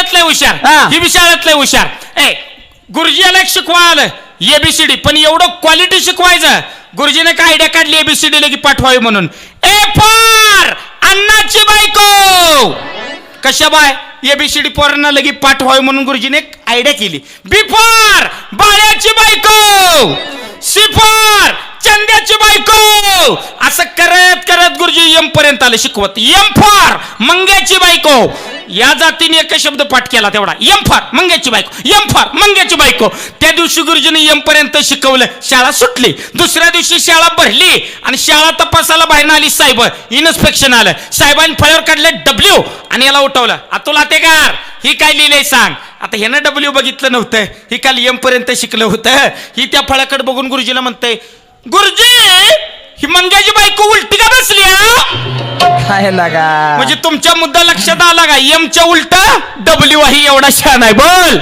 शाळेतले हुशार, ही बी शाळेतले हुशार. गुरुजीला एक शिकवायला एबीसीडी, पण एवढं क्वालिटी शिकवायचं. गुरुजीने काय आयडिया काढली एबीसीडी लगी पाठवावी म्हणून. ए फॉर अण्णाची बायको. कशा बाय एबीसीडी पोरांना लगी पाठवावी म्हणून गुरुजीने एक आयडिया केली. बी फॉर बाळ्याची बायको. सी फॉर चंद्याची बायको. असं करत करत गुरुजी एम पर्यंत आले शिकवत. एम फॉर मंग्याची बायको. या जातीने एक शब्द पाठ केला तेवढा. एम फॉर मंग्याची बायको, एम फॉर मंग्याची बायको. त्या दिवशी गुरुजीने एम पर्यंत शिकवलं. शाळा सुटली. दुसऱ्या दिवशी शाळा भरली आणि शाळा तपासायला बाहेर आली साहेब. इन्स्पेक्शन आलं. साहेबांनी फळ्यावर काढले डब्ल्यू आणि याला उठवलं. अतुल आतेगार ही काय लिहिलंय सांग. आता ह्यानं डब्ल्यू बघितलं नव्हतं. ही काल एम पर्यंत शिकलं होतं. ही त्या फळ्याकडे बघून गुरुजीला म्हणते, गुरुजी ही मंग्याची बायको उलटी का बसली? काय लागा म्हणजे तुमच्या मुद्दा लक्षात आला का? एमच्या उलट डब्ल्यू आहे. एवढा छान आहे बोल.